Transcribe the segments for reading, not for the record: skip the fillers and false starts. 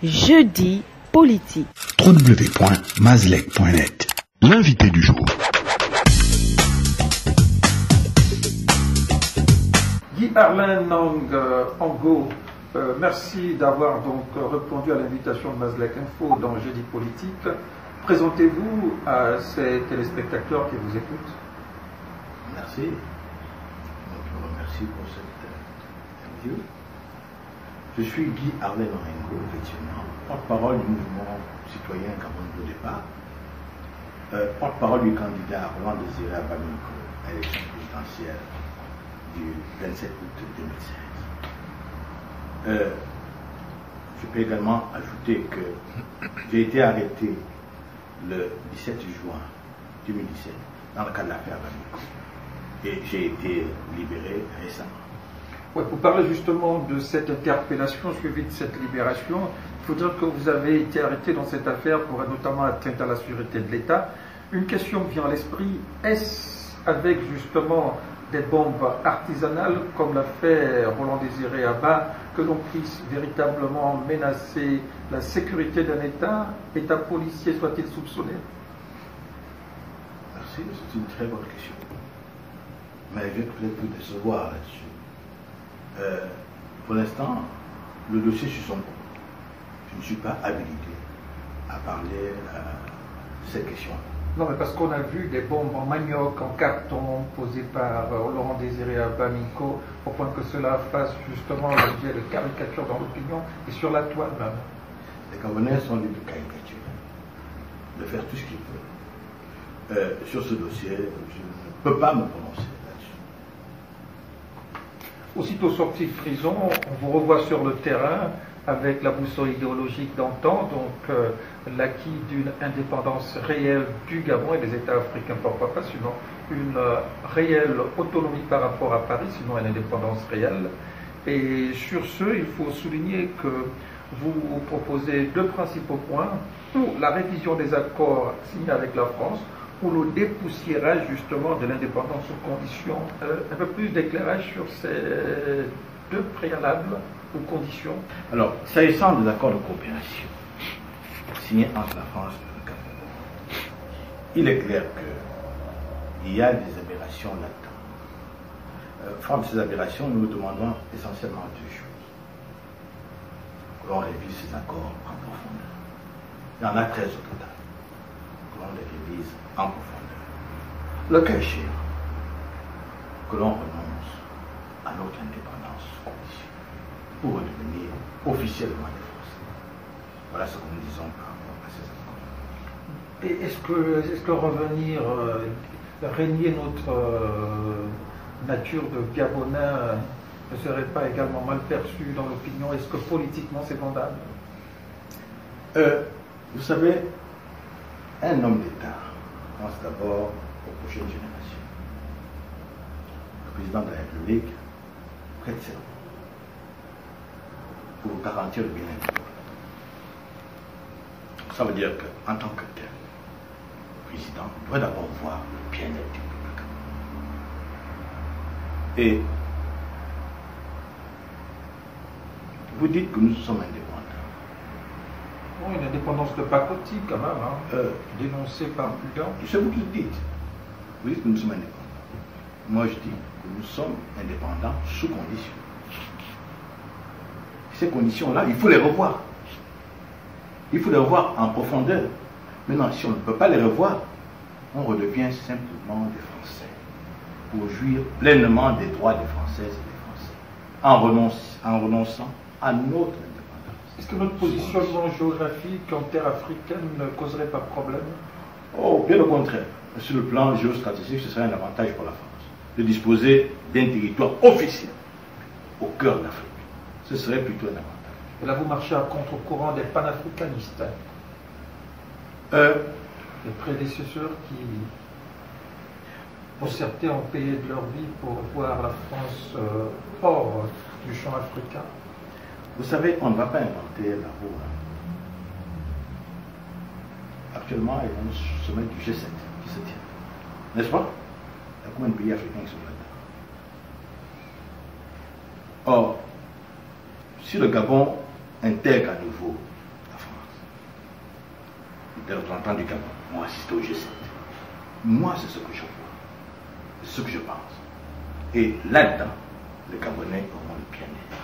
Jeudi politique. www.mazlec.net. L'invité du jour. Guy Arlin Nang Ango, merci d'avoir donc répondu à l'invitation de Mazlec Info dans Jeudi politique. Présentez-vous à ces téléspectateurs qui vous écoutent. Merci. Donc, je vous remercie pour cette interview. Je suis Guy Arlin Nang, effectivement, porte-parole du mouvement citoyen Gabon au départ, porte-parole du candidat Roland Désiré Abamiko à l'élection présidentielle du 27 août 2016. Je peux également ajouter que j'ai été arrêté le 17 juin 2017 dans le cadre de l'affaire Abamiko et j'ai été libéré récemment. Ouais, pour parler justement de cette interpellation suivie de cette libération, il faut dire que vous avez été arrêté dans cette affaire pour notamment atteinte à la sûreté de l'État. Une question vient à l'esprit, est-ce avec justement des bombes artisanales comme l'a fait Roland Désiré Abba que l'on puisse véritablement menacer la sécurité d'un État policier soit-il soupçonné? Merci, c'est une très bonne question. Mais je vais peut-être vous décevoir là-dessus. Pour l'instant, le dossier sur son compte. Je ne suis pas habilité à parler de cette question. Non, mais parce qu'on a vu des bombes en manioc, en carton, posées par Laurent Désiré Abamiko, au point que cela fasse justement l'objet de caricatures dans l'opinion et sur la toile même. Les Gabonais sont libres de caricature, de faire tout ce qu'ils veulent. Sur ce dossier, je ne peux pas me prononcer. Aussitôt sorti de prison, on vous revoit sur le terrain avec la boussole idéologique d'antan, donc l'acquis d'une indépendance réelle du Gabon et des États africains, pourquoi pas, sinon une réelle autonomie par rapport à Paris, sinon une indépendance réelle. Et sur ce, il faut souligner que vous proposez deux principaux points, ou la révision des accords signés avec la France, ou le dépoussiérage justement de l'indépendance sous conditions. Un peu plus d'éclairage sur ces deux préalables ou conditions. Alors, s'agissant des accords de coopération signés entre la France et le Gabon, il est clair qu'il y a des aberrations là-dedans. Fort de ces aberrations, nous demandons essentiellement deux choses. Que l'on révise ces accords en profondeur. Il y en a 13 au total. Que l'on les révise en profondeur. Le cas échéant, que l'on renonce à notre indépendance sous condition pour redevenir officiellement des Français. Voilà ce que nous disons par rapport à ces accords. Et est-ce que revenir, régner notre nature de Gabonais ne serait pas également mal perçu dans l'opinion? Est-ce que politiquement c'est vendable? Vous savez, un homme d'État pense d'abord aux prochaines générations. Le président de la République prête serment pour garantir le bien-être du peuple. Ça veut dire qu'en tant que tel, le président doit d'abord voir le bien-être du peuple. Et vous dites que nous sommes indépendants. Bon, une indépendance de pacotille quand même, hein, dénoncée par Bouddha. C'est vous qui le dites. Vous dites que nous sommes indépendants. Moi je dis que nous sommes indépendants sous conditions. Ces conditions-là, il faut les revoir. Il faut les revoir en profondeur. Maintenant, si on ne peut pas les revoir, on redevient simplement des Français pour jouir pleinement des droits des Françaises et des Français en renonçant à notre indépendance. Est-ce que notre positionnement géographique en terre africaine ne causerait pas de problème? Oh, bien au contraire. Sur le plan géostratégique, ce serait un avantage pour la France de disposer d'un territoire officiel au cœur de l'Afrique. Ce serait plutôt un avantage. Et là, vous marchez à contre-courant des panafricanistes. Les prédécesseurs qui, pour certains, ont payé de leur vie pour voir la France hors du champ africain. Vous savez, on ne va pas inventer la roue. Actuellement, il y a un sommet du G7 qui se tient. N'est-ce pas? Il y a combien de pays africains qui sont là-dedans? Or, si le Gabon intègre à nouveau des représentants du Gabon ont assisté au G7. Moi, c'est ce que je vois, c'est ce que je pense. Et là-dedans, les Gabonais auront le bien-être.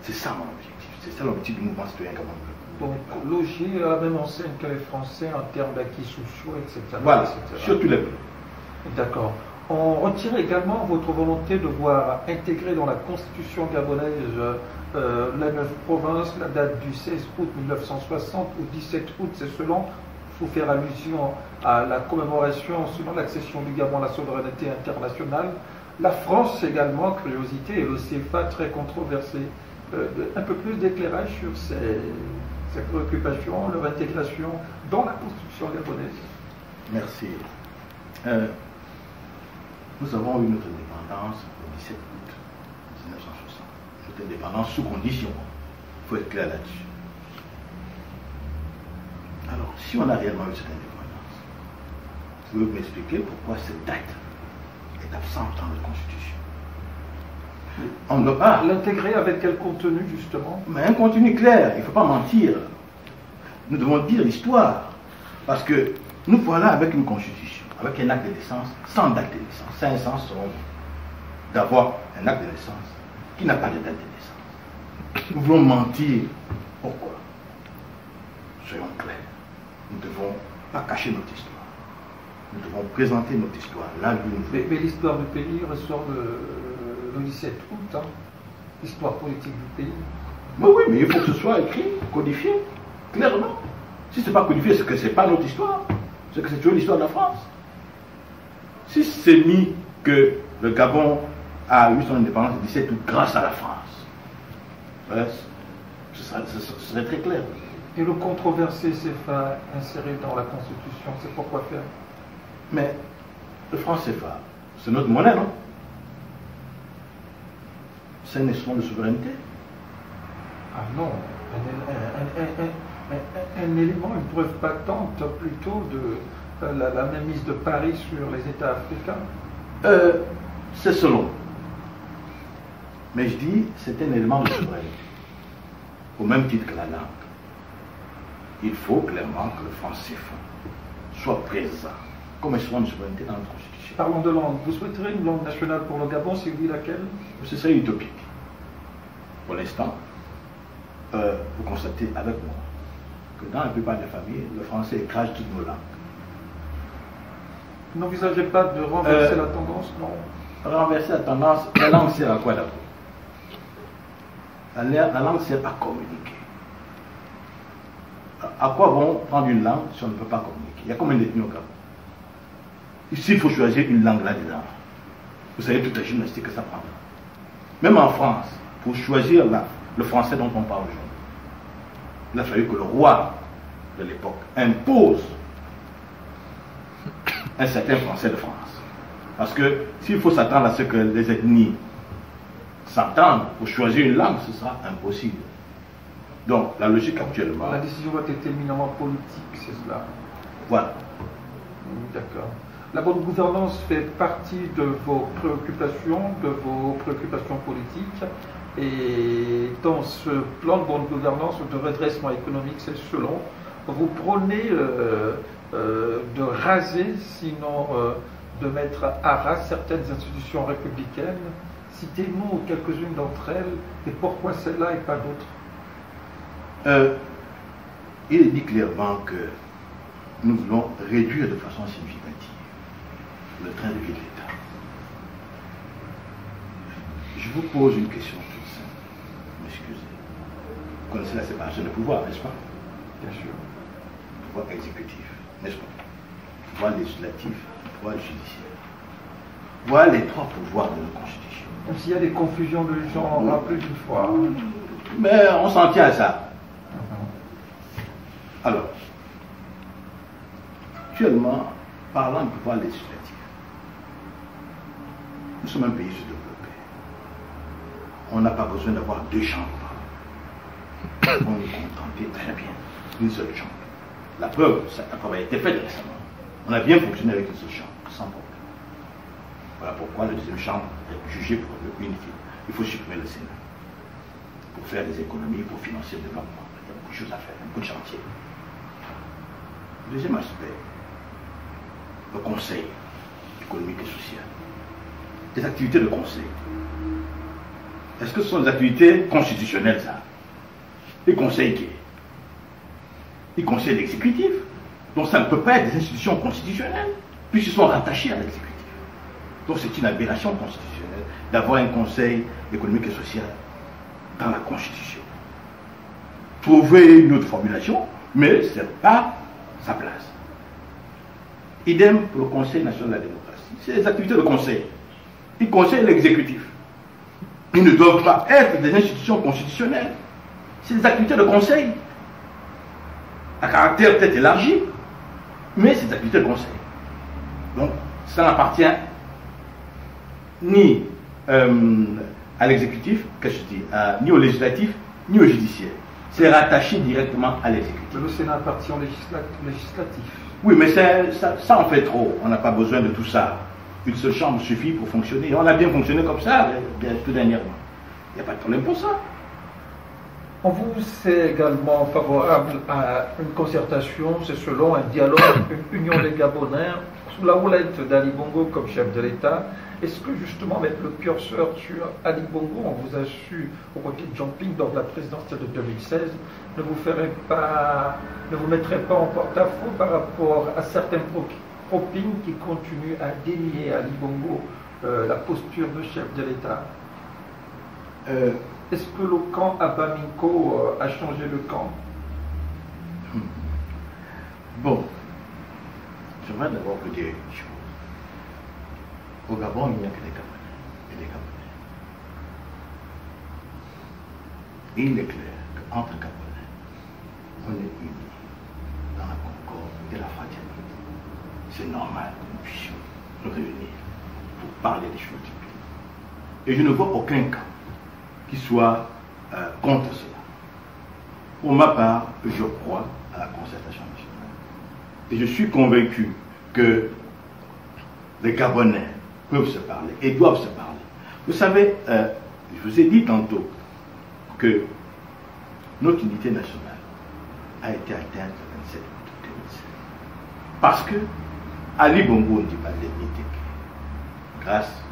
C'est ça mon objectif. C'est ça l'objectif du mouvement citoyen gabonais. Donc, loger à la même enseigne que les Français en termes d'acquis sociaux, etc. Voilà, etc. sur tous les plans. D'accord. On retire également votre volonté de voir intégrer dans la constitution gabonaise la 9 provinces, la date du 16 août 1960 ou 17 août, c'est selon, il faut faire allusion à la commémoration selon l'accession du Gabon à la souveraineté internationale. La France également, curiosité, et le CFA très controversé. Un peu plus d'éclairage sur ces préoccupations, leur intégration dans la constitution gabonaise. Merci. Nous avons eu notre indépendance le 17 août 1960. Notre indépendance sous condition. Il faut être clair là-dessus. Alors, si on a réellement eu cette indépendance, vous pouvez m'expliquer pourquoi cette date est absente dans notre constitution? On ne doit pas. L'intégrer avec quel contenu, justement? Mais un contenu clair, il ne faut pas mentir. Nous devons dire l'histoire. Parce que nous voilà avec une constitution, avec un acte de naissance, sans date de naissance. C'est un sens d'avoir un acte de naissance qui n'a pas de date de naissance. Nous voulons mentir. Pourquoi? Soyons clairs. Nous ne devons pas cacher notre histoire. Nous devons présenter notre histoire là où nous voulons. Mais l'histoire du pays ressort le 17 août, hein, l'histoire politique du pays. Mais oui, mais il faut que ce soit écrit, codifié, clairement. Si ce n'est pas codifié, c'est que ce n'est pas notre histoire. C'est que c'est toujours l'histoire de la France. Si c'est mis que le Gabon a eu son indépendance le 17 août grâce à la France, ouais, ce serait très clair. Et le controversé CFA inséré dans la Constitution, c'est pourquoi faire? Mais le franc CFA, c'est notre monnaie, non? C'est un instrument de souveraineté. Ah non, un élément, une preuve patente plutôt de la mainmise de Paris sur les États africains. C'est selon. Mais je dis, c'est un élément de souveraineté. Au même titre que la langue. Il faut clairement que le franc CFA soit présent comme instrument de souveraineté dans notre Constitution. Parlons de langue. Vous souhaiterez une langue nationale pour le Gabon, si oui, laquelle? Ce serait utopique. Pour l'instant, vous constatez avec moi que dans la plupart des familles, le français écrase toutes nos langues. Vous n'envisagez pas de renverser la tendance, non? Renverser la tendance, la langue sert à quoi d'abord? La langue sert à communiquer. À quoi bon prendre une langue si on ne peut pas communiquer? Il y a combien d'ethnies au Gabon? Ici, il faut choisir une langue là-dedans. Vous savez toute la gymnastique que ça prend. Même en France, pour choisir le français dont on parle aujourd'hui, il a fallu que le roi de l'époque impose un certain français de France. Parce que s'il faut s'attendre à ce que les ethnies s'entendent pour choisir une langue, ce sera impossible. Donc, la logique actuellement... La décision doit être éminemment politique, c'est cela. Voilà. D'accord. La bonne gouvernance fait partie de vos préoccupations politiques. Et dans ce plan de bonne gouvernance, de redressement économique, c'est selon, vous prônez de raser, sinon de mettre à ras certaines institutions républicaines. Citez-nous quelques-unes d'entre elles et pourquoi celle-là et pas d'autres. Il est dit clairement que nous voulons réduire de façon significative le train de vie de l'État. Je vous pose une question toute simple. M'excusez. Vous connaissez la séparation des pouvoirs, n'est-ce pas? Bien sûr. Pouvoir exécutif, n'est-ce pas? Pouvoir législatif, pouvoir judiciaire. Voilà les trois pouvoirs de notre Constitution. Même s'il y a des confusions de genre, on en plus d'une fois. Mais on s'en tient à ça. Alors, actuellement, parlant du pouvoir législatif, nous sommes un pays sous-développé. On n'a pas besoin d'avoir deux chambres. On est contenté très bien d'une seule chambre. La preuve, ça a été fait récemment. On a bien fonctionné avec une seule chambre, sans problème. Voilà pourquoi la deuxième chambre est jugée pour inutile. Il faut supprimer le Sénat pour faire des économies, pour financer le développement. Il y a beaucoup de choses à faire, beaucoup de chantiers. Deuxième aspect, le conseil économique et social. Les activités de conseil. Est-ce que ce sont des activités constitutionnelles, ça? Les conseils qui est? Les conseils l'exécutif. Donc ça ne peut pas être des institutions constitutionnelles, puisqu'ils sont rattachés à l'exécutif. Donc c'est une aberration constitutionnelle d'avoir un conseil économique et social dans la Constitution. Trouver une autre formulation, mais ce n'est pas sa place. Idem pour le Conseil national de la démocratie. C'est des activités de conseil. Ils conseillent l'exécutif. Ils ne doivent pas être des institutions constitutionnelles. C'est des activités de conseil. À caractère peut-être élargi, mais c'est des activités de conseil. Donc, ça n'appartient ni à l'exécutif, qu'est-ce que je dis, ni au législatif, ni au judiciaire. C'est rattaché directement à l'exécutif. Le Sénat appartient au législatif. Oui, mais ça en fait trop. On n'a pas besoin de tout ça. Une seule chambre suffit pour fonctionner. On a bien fonctionné comme ça, bien tout dernièrement. Il n'y a pas de problème pour ça. On vous est également favorable à une concertation, c'est selon un dialogue, une union des Gabonais, sous la houlette d'Ali Bongo comme chef de l'État. Est-ce que justement mettre le curseur sur Ali Bongo, on vous a su au côté de Jean-Ping dans la présidentielle de 2016, ne vous mettrait pas en porte-à-faux par rapport à certains propines qui continuent à dénier à Ali Bongo la posture de chef de l'État? Est-ce que le camp Abaminko a changé le camp? Bon, j'aimerais d'abord vous dire une chose. Au Gabon, il n'y a que des Gabonais et des Gabonais. Et il est clair qu'entre Gabonais, on est unis dans la concorde et la fraternité. C'est normal que nous puissions nous réunir pour parler des choses du pays. Et je ne vois aucun camp qui soit contre cela. Pour ma part, je crois à la concertation nationale. Et je suis convaincu que les Gabonais peuvent se parler et doivent se parler. Vous savez, je vous ai dit tantôt que notre unité nationale a été atteinte le 27 août 2016. Parce que Ali Bongo ne dit pas l'unité grâce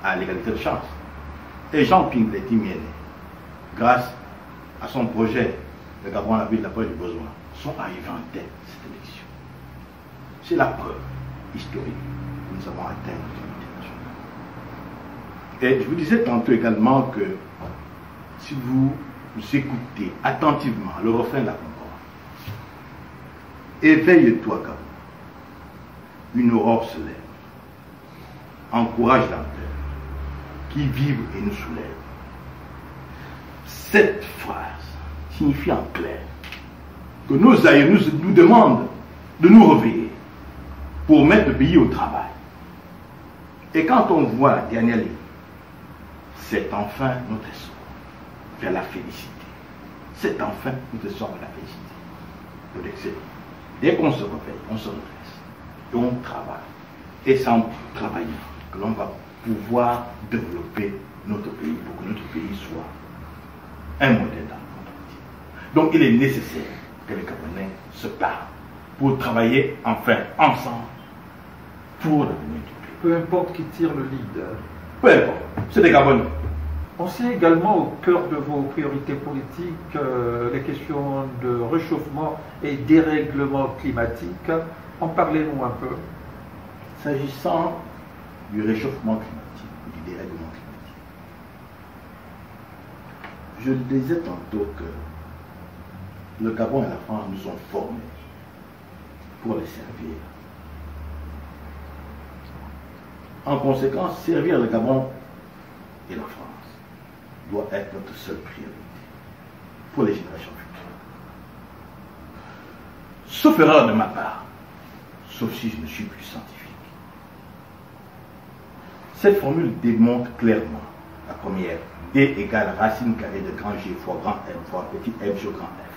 à l'égalité de chance. Et Jean-Ping Leti-Miene, grâce à son projet, le Gabon à la ville de la poche du besoin, sont arrivés en tête de cette élection. C'est la preuve historique que nous avons atteint notre unité nationale. Et je vous disais tantôt également que si vous écoutez attentivement le refrain de la concorde, éveille-toi, Gabon, une aurore se lève, encourage l'ardeur, qui vibre et nous soulève. Cette phrase signifie en clair que nos aïeux nous demandent de nous réveiller pour mettre le pays au travail. Et quand on voit la dernière ligne, c'est enfin notre essor vers la félicité. C'est enfin notre essor vers la félicité. De l'excellence. Dès qu'on se réveille, on se redresse et on travaille. Et c'est en travaillant que l'on va pouvoir développer notre pays pour que notre pays soit un modèle dans le monde entier. Donc il est nécessaire que les Gabonais se parlent pour travailler enfin ensemble pour l'avenir du pays. Peu importe qui tire le lead. Peu importe, c'est des Gabonais. On sait également au cœur de vos priorités politiques les questions de réchauffement et dérèglement climatique. En parlez-nous un peu. S'agissant du réchauffement climatique ou du dérèglement climatique, je le disais tantôt que le Gabon et la France nous ont formés pour les servir. En conséquence, servir le Gabon et la France doit être notre seule priorité pour les générations futures. Sauf erreur de ma part, sauf si je ne suis plus scientifique. Cette formule démontre clairement la première. D égale racine carrée de grand G fois grand M fois petit m sur grand F.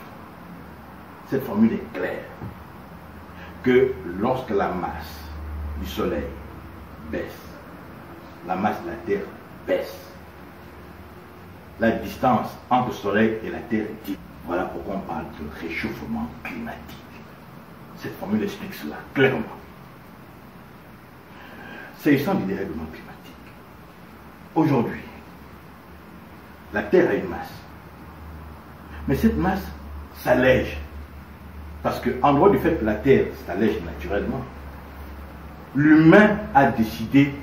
Cette formule est claire. Que lorsque la masse du Soleil baisse, la masse de la Terre baisse, la distance entre le Soleil et la Terre est diminue. Voilà pourquoi on parle de réchauffement climatique. Cette formule explique cela clairement. S'agissant du dérèglement climatique, aujourd'hui, la Terre a une masse. Mais cette masse s'allège. Parce qu'en dehors du fait que la Terre s'allège naturellement, l'humain a décidé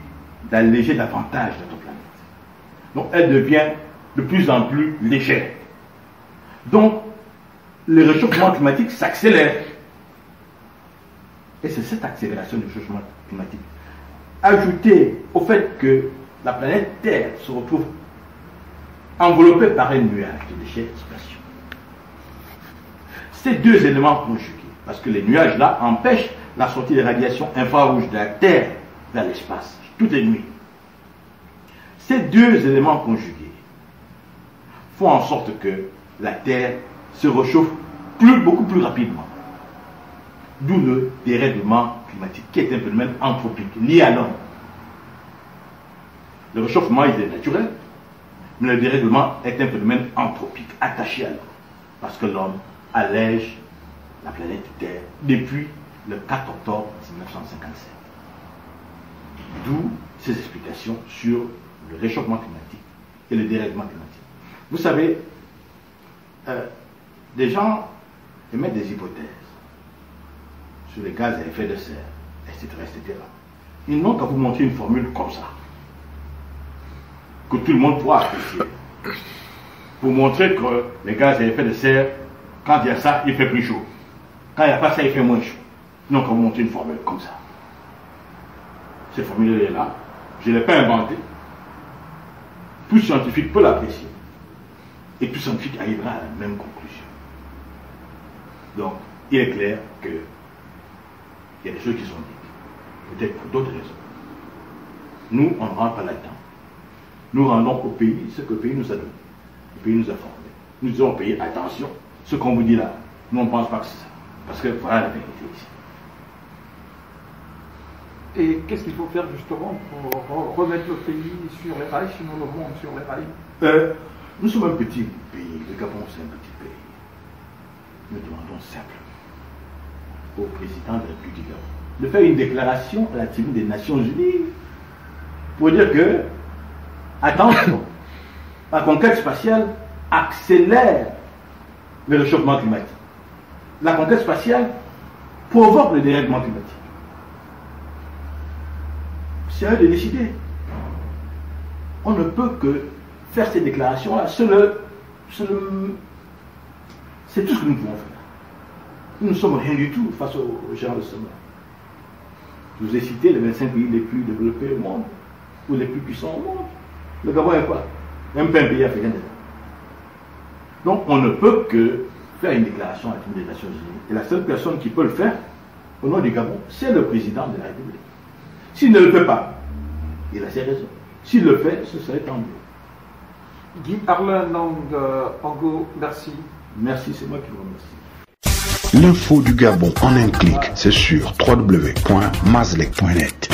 d'alléger davantage notre planète. Donc elle devient de plus en plus légère. Donc le réchauffement climatique s'accélère. Et c'est cette accélération du réchauffement climatique, ajoutée au fait que la planète Terre se retrouve enveloppée par un nuage de déchets spatiaux. Ces deux éléments conjugués, parce que les nuages-là empêchent la sortie des radiations infrarouges de la Terre vers l'espace, toutes les nuits. Ces deux éléments conjugués font en sorte que la Terre se réchauffe beaucoup plus rapidement. D'où le dérèglement climatique, qui est un phénomène anthropique, lié à l'homme. Le réchauffement, il est naturel, mais le dérèglement est un phénomène anthropique, attaché à l'homme. Parce que l'homme allège la planète Terre depuis le 4 octobre 1957. D'où ces explications sur le réchauffement climatique et le dérèglement climatique. Vous savez, des gens émettent des hypothèses sur les gaz à effet de serre, etc., etc. Ils n'ont qu'à vous montrer une formule comme ça, que tout le monde pourra apprécier, pour montrer que les gaz à effet de serre, quand il y a ça, il fait plus chaud. Quand il n'y a pas ça, il fait moins chaud. Ils n'ont qu'à vous montrer une formule comme ça. Cette formule est là, je ne l'ai pas inventée. Tout scientifique peut l'apprécier. Et tout scientifique arrivera à la même conclusion. Donc, il est clair que il y a des choses qui sont dites, peut-être pour d'autres raisons. Nous, on ne rentre pas là-dedans. Nous rendons au pays ce que le pays nous a donné. Le pays nous a formés. Nous disons au pays, attention, ce qu'on vous dit là, nous on ne pense pas que c'est ça. Parce que voilà la vérité ici. Et qu'est-ce qu'il faut faire justement pour remettre le pays sur les rails, sinon le monde sur les rails? Nous sommes un petit pays, le Gabon c'est un petit pays. Nous demandons simplement au président de la République du Gabon de faire une déclaration à la tribune des Nations Unies pour dire que, attention, la conquête spatiale accélère le réchauffement climatique. La conquête spatiale provoque le dérèglement climatique. C'est à eux de décider. On ne peut que faire ces déclarations-là. C'est tout ce que nous pouvons faire. Nous ne sommes rien du tout face aux gens de ce monde. Je vous ai cité les 25 pays les plus développés au monde, ou les plus puissants au monde. Le Gabon est quoi? Même pas un pays africain. Donc on ne peut que faire une déclaration à la Tribune des Nations Unies. Et la seule personne qui peut le faire, au nom du Gabon, c'est le président de la République. S'il ne le fait pas, il a ses raisons. S'il le fait, ce serait tant mieux. Guy Arlin Nang Ango, merci. Merci, c'est moi qui vous remercie. L'info du Gabon en un clic, c'est sur www.mazlec.net.